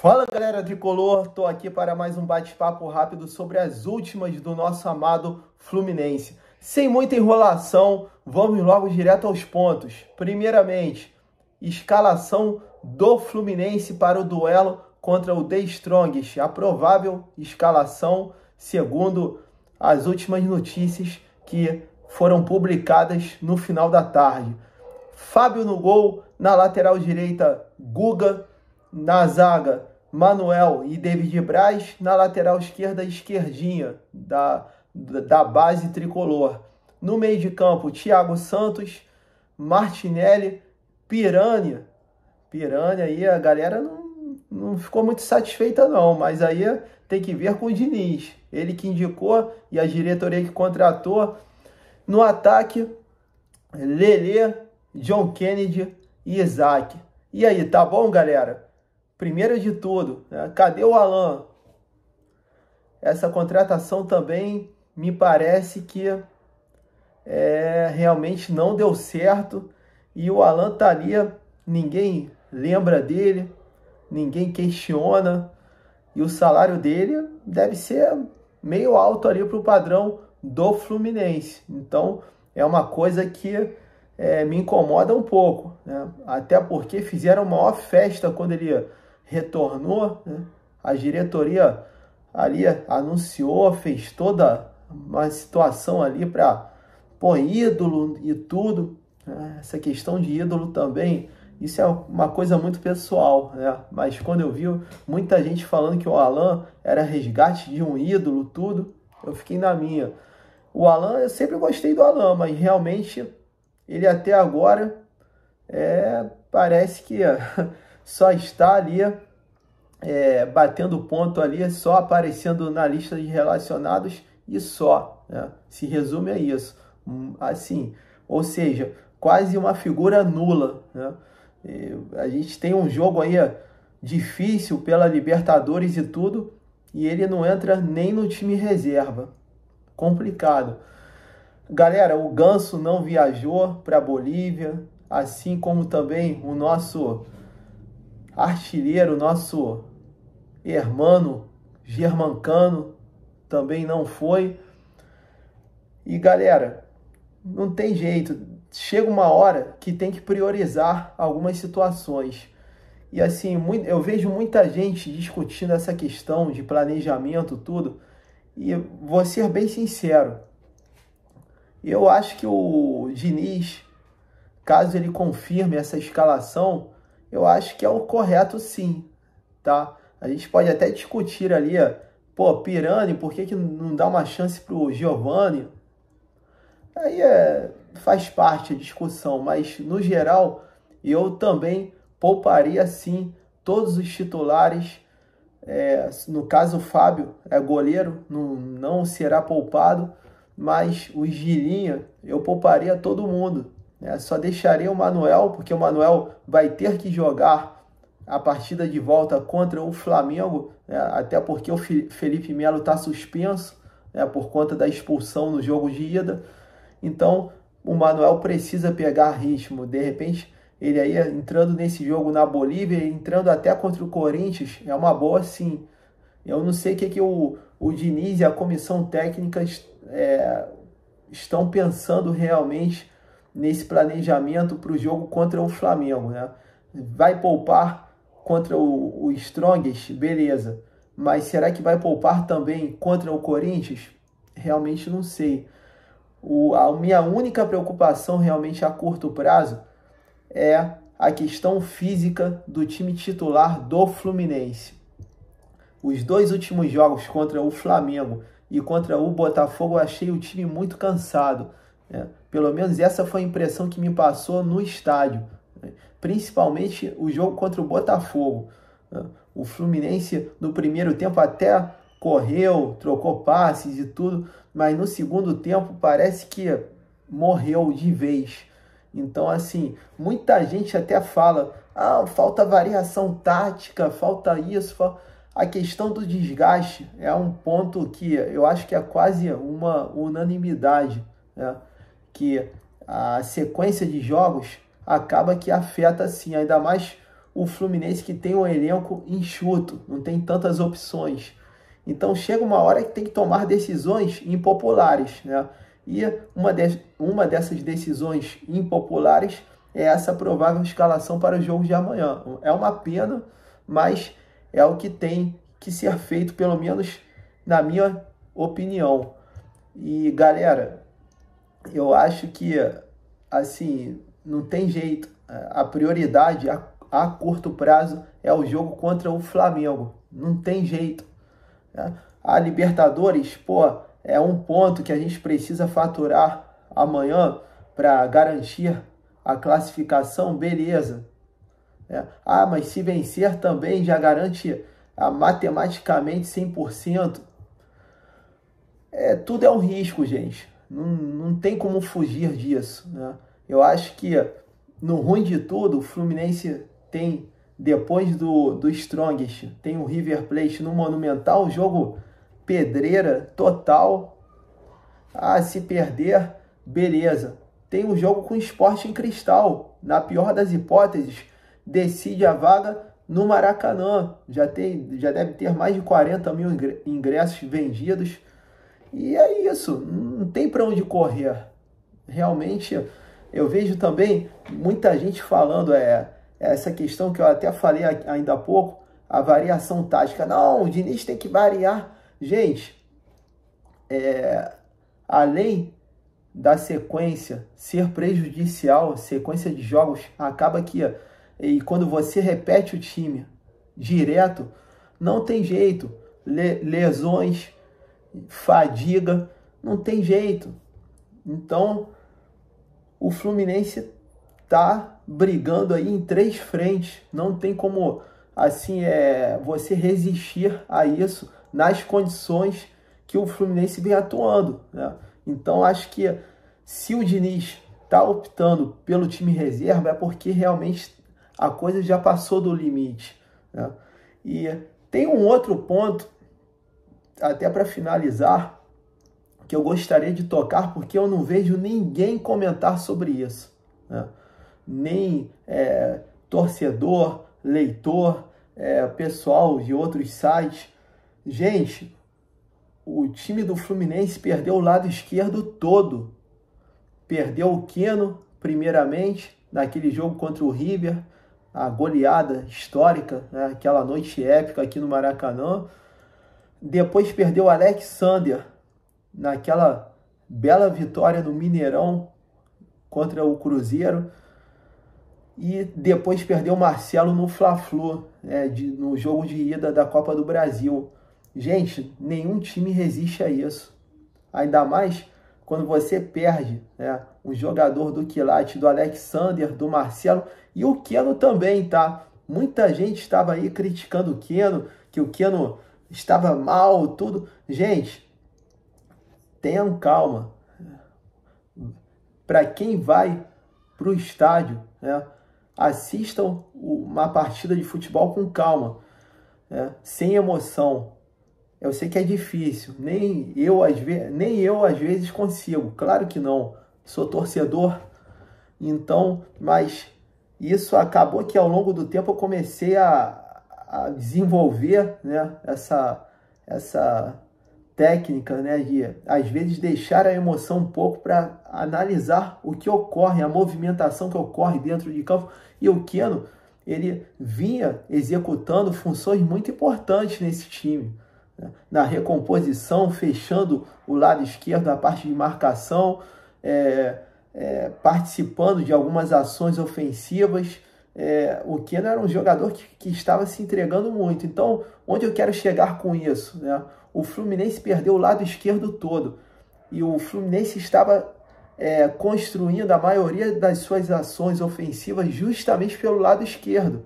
Fala galera tricolor, tô aqui para mais um bate-papo rápido sobre as últimas do nosso amado Fluminense. Sem muita enrolação, vamos logo direto aos pontos. Primeiramente, escalação do Fluminense para o duelo contra o The Strongest. A provável escalação segundo as últimas notícias que foram publicadas no final da tarde. Fábio no gol, na lateral direita Guga, na zaga Manuel e David Braz, na lateral esquerda Esquerdinha, da base tricolor. No meio de campo, Thiago Santos, Martinelli, Piranha. Piranha aí a galera não ficou muito satisfeita não, mas aí tem que ver com o Diniz. Ele que indicou e a diretoria que contratou. No ataque, Lelê, John Kennedy e Isaac. E aí, tá bom, galera? Primeiro de tudo, né? Cadê o Alan? Essa contratação também me parece que realmente não deu certo. E o Alan tá ali, ninguém lembra dele, ninguém questiona. E o salário dele deve ser meio alto ali para o padrão do Fluminense. Então, é uma coisa que me incomoda um pouco, né? Até porque fizeram a maior festa quando ele retornou, né? A diretoria ali anunciou, fez toda uma situação ali para pôr ídolo e tudo, né? Essa questão de ídolo também, isso é uma coisa muito pessoal, né? Mas quando eu vi muita gente falando que o Alan era resgate de um ídolo, tudo, eu fiquei na minha. O Alan, eu sempre gostei do Alan, mas realmente ele até agora parece que só está ali batendo ponto ali, só aparecendo na lista de relacionados e só, né? Se resume a isso. Assim, ou seja, quase uma figura nula, né? A gente tem um jogo aí difícil pela Libertadores e tudo, e ele não entra nem no time reserva. Complicado. Galera, o Ganso não viajou para a Bolívia, assim como também o nosso artilheiro, nosso hermano Germancano, também não foi. E galera, não tem jeito, chega uma hora que tem que priorizar algumas situações. E assim, eu vejo muita gente discutindo essa questão de planejamento, tudo, e vou ser bem sincero, eu acho que o Diniz, caso ele confirme essa escalação, eu acho que é o correto sim, tá? A gente pode até discutir ali, pô, Pirani, por que não dá uma chance pro Giovani? Aí faz parte a discussão, mas no geral, eu também pouparia sim todos os titulares. No caso, o Fábio é goleiro, não será poupado, mas o Gilinha eu pouparia todo mundo. Só deixaria o Manuel, porque o Manuel vai ter que jogar a partida de volta contra o Flamengo, até porque o Felipe Melo está suspenso, por conta da expulsão no jogo de ida. Então, o Manuel precisa pegar ritmo. De repente, ele aí entrando nesse jogo na Bolívia, entrando até contra o Corinthians, é uma boa sim. Eu não sei o que o Diniz e a comissão técnica estão pensando realmente nesse planejamento para o jogo contra o Flamengo, né? Vai poupar contra o Strongest, beleza. Mas será que vai poupar também contra o Corinthians? Realmente não sei. A minha única preocupação realmente a curto prazo é a questão física do time titular do Fluminense. Os dois últimos jogos contra o Flamengo e contra o Botafogo, eu achei o time muito cansado, né? Pelo menos essa foi a impressão que me passou no estádio, né? Principalmente o jogo contra o Botafogo, né? O Fluminense no primeiro tempo até correu, trocou passes e tudo, mas no segundo tempo parece que morreu de vez. Então, assim, muita gente até fala, falta variação tática, falta isso, A questão do desgaste é um ponto que eu acho que é quase uma unanimidade, né? Que a sequência de jogos acaba que afeta, sim, ainda mais o Fluminense que tem um elenco enxuto, não tem tantas opções. Então chega uma hora que tem que tomar decisões impopulares, né? E uma dessas decisões impopulares é essa provável escalação para o jogo de amanhã. É uma pena, mas é o que tem que ser feito, pelo menos na minha opinião. E galera, eu acho que assim, não tem jeito. A prioridade a curto prazo é o jogo contra o Flamengo. Não tem jeito. A Libertadores, pô, é um ponto que a gente precisa faturar amanhã para garantir a classificação, beleza. Ah, mas se vencer também já garante matematicamente 100%. Tudo é um risco, gente. Não tem como fugir disso, né? Eu acho que, no ruim de tudo, o Fluminense tem, depois do Strongest, tem o River Plate no Monumental, jogo pedreira total. Ah, se perder, beleza. Tem um jogo com o Sporting Cristal. Na pior das hipóteses, decide a vaga no Maracanã. Já deve ter mais de 40 mil ingressos vendidos. E é isso, não tem para onde correr. Realmente, eu vejo também muita gente falando essa questão que eu até falei ainda há pouco, a variação tática. Não, o Diniz tem que variar. Gente, além da sequência ser prejudicial, sequência de jogos, acaba que, e quando você repete o time direto, não tem jeito. Lesões, fadiga, não tem jeito. Então, o Fluminense tá brigando aí em 3 frentes. Não tem como, assim, você resistir a isso nas condições que o Fluminense vem atuando, né? Então, acho que se o Diniz tá optando pelo time reserva é porque realmente a coisa já passou do limite, né? E tem um outro ponto, até para finalizar, que eu gostaria de tocar, porque eu não vejo ninguém comentar sobre isso, né? Nem torcedor, leitor, pessoal de outros sites. Gente, o time do Fluminense perdeu o lado esquerdo todo. Perdeu o Keno, primeiramente, naquele jogo contra o River, a goleada histórica, né? Aquela noite épica aqui no Maracanã. Depois perdeu o Alexander, naquela bela vitória no Mineirão contra o Cruzeiro. E depois perdeu o Marcelo no Fla-Flu, no jogo de ida da Copa do Brasil. Gente, nenhum time resiste a isso. Ainda mais quando você perde, né, um jogador do quilate, do Alexander, do Marcelo e o Keno também, tá? Muita gente estava aí criticando o Keno, que o Keno estava mal, tudo. Gente, tenham calma. Para quem vai para o estádio, né, assistam uma partida de futebol com calma, né, sem emoção. Eu sei que é difícil, nem eu às vezes consigo, claro que não, sou torcedor, então, mas isso acabou que ao longo do tempo eu comecei a desenvolver, né, essa técnica, né, de às vezes deixar a emoção um pouco para analisar o que ocorre, a movimentação que ocorre dentro de campo. E o Keno, ele vinha executando funções muito importantes nesse time, né, na recomposição, fechando o lado esquerdo, a parte de marcação, participando de algumas ações ofensivas. O Keno era um jogador que estava se entregando muito. Então, onde eu quero chegar com isso, né? O Fluminense perdeu o lado esquerdo todo. E o Fluminense estava construindo a maioria das suas ações ofensivas justamente pelo lado esquerdo.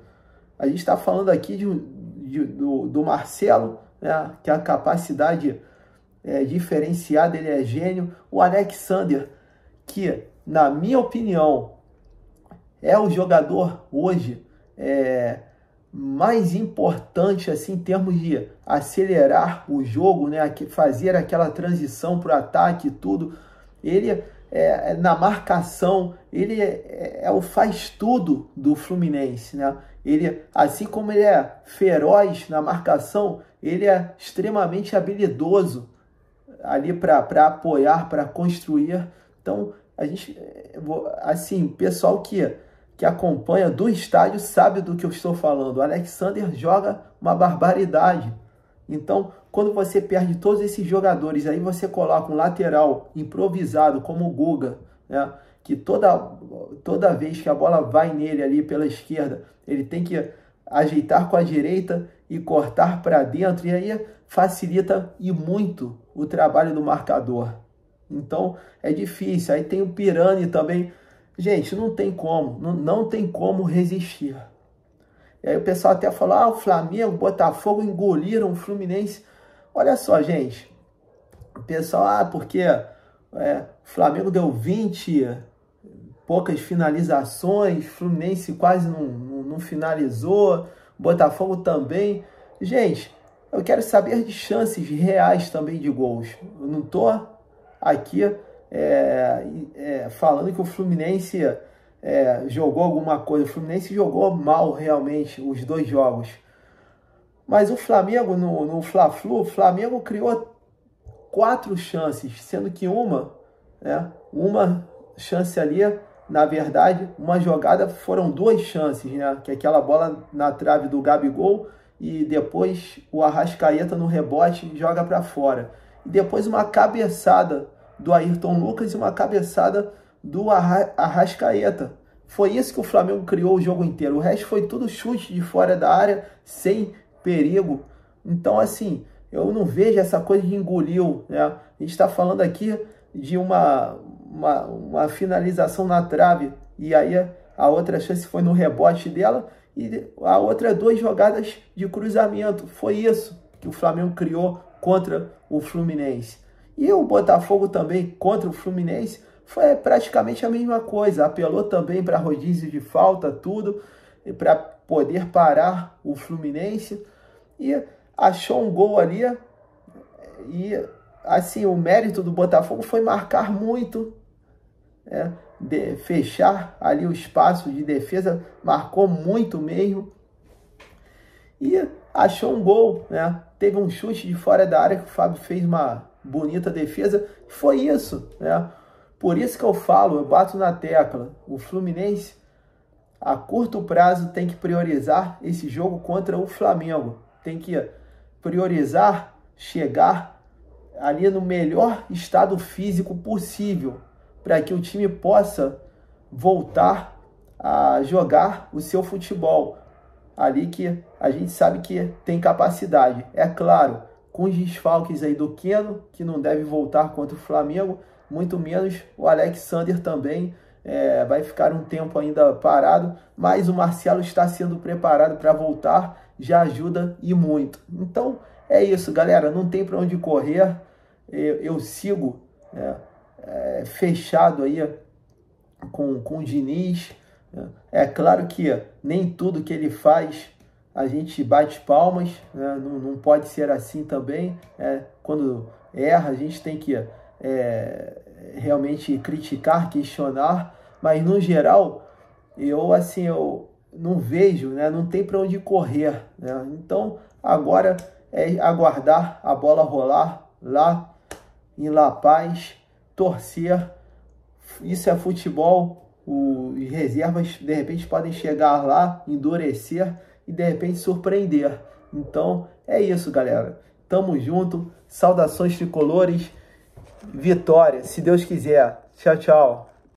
A gente está falando aqui do Marcelo, né, que a capacidade diferenciada, ele é gênio. O Alexander, que, na minha opinião, é o jogador hoje mais importante assim, em termos de acelerar o jogo, né? Fazer aquela transição para o ataque e tudo. Ele, na marcação, ele é o faz tudo do Fluminense, né? Ele, assim como ele é feroz na marcação, ele é extremamente habilidoso ali para apoiar, para construir. Então, a gente, assim, o pessoal que acompanha do estádio sabe do que eu estou falando. O Alexander joga uma barbaridade. Então, quando você perde todos esses jogadores, aí você coloca um lateral improvisado como o Guga, né? Que toda vez que a bola vai nele ali pela esquerda, ele tem que ajeitar com a direita e cortar para dentro, e aí facilita e muito o trabalho do marcador. Então é difícil. Aí tem o Pirani também. Gente, não tem como, não tem como resistir. E aí o pessoal até falou, o Flamengo, o Botafogo engoliram o Fluminense. Olha só, gente, o pessoal, porque o Flamengo deu 20 poucas finalizações, Fluminense quase não finalizou, o Botafogo também. Gente, eu quero saber de chances reais também de gols. Eu não estou aqui falando que o Fluminense jogou alguma coisa. O Fluminense jogou mal realmente os dois jogos. Mas o Flamengo, no Fla-Flu, o Flamengo criou 4 chances, sendo que uma chance ali, na verdade, uma jogada, foram 2 chances, né? Que é aquela bola na trave do Gabigol e depois o Arrascaeta no rebote joga para fora. E depois uma cabeçada do Ayrton Lucas e uma cabeçada do Arrascaeta. Foi isso que o Flamengo criou o jogo inteiro. O resto foi tudo chute de fora da área, sem perigo. Então, assim, eu não vejo essa coisa de engoliu, né? A gente está falando aqui de uma finalização na trave, e aí a outra chance foi no rebote dela, e a outra 2 jogadas de cruzamento. Foi isso que o Flamengo criou contra o Fluminense. E o Botafogo também contra o Fluminense foi praticamente a mesma coisa. Apelou também para rodízio de falta, tudo, para poder parar o Fluminense, e achou um gol ali. E assim, o mérito do Botafogo foi marcar muito, fechar ali o espaço de defesa, marcou muito mesmo, e achou um gol, né? Teve um chute de fora da área que o Fábio fez uma bonita defesa. Foi isso, né? Por isso que eu falo, eu bato na tecla, o Fluminense a curto prazo tem que priorizar esse jogo contra o Flamengo, tem que priorizar chegar ali no melhor estado físico possível, para que o time possa voltar a jogar o seu futebol, ali que a gente sabe que tem capacidade. É claro, com os desfalques aí do Keno, que não deve voltar contra o Flamengo, muito menos o Alexander também, vai ficar um tempo ainda parado, mas o Marcelo está sendo preparado para voltar, já ajuda e muito. Então é isso, galera, não tem para onde correr. Eu sigo fechado aí com o Diniz. É claro que nem tudo que ele faz a gente bate palmas, né? Não pode ser assim também. Quando erra, a gente tem que realmente criticar, questionar, mas no geral eu não vejo, né? Não tem para onde correr, né? Então agora é aguardar a bola rolar lá em La Paz, torcer. Isso é futebol. Os reservas de repente podem chegar lá, endurecer e de repente surpreender. Então é isso, galera. Tamo junto. Saudações tricolores. Vitória, se Deus quiser. Tchau, tchau.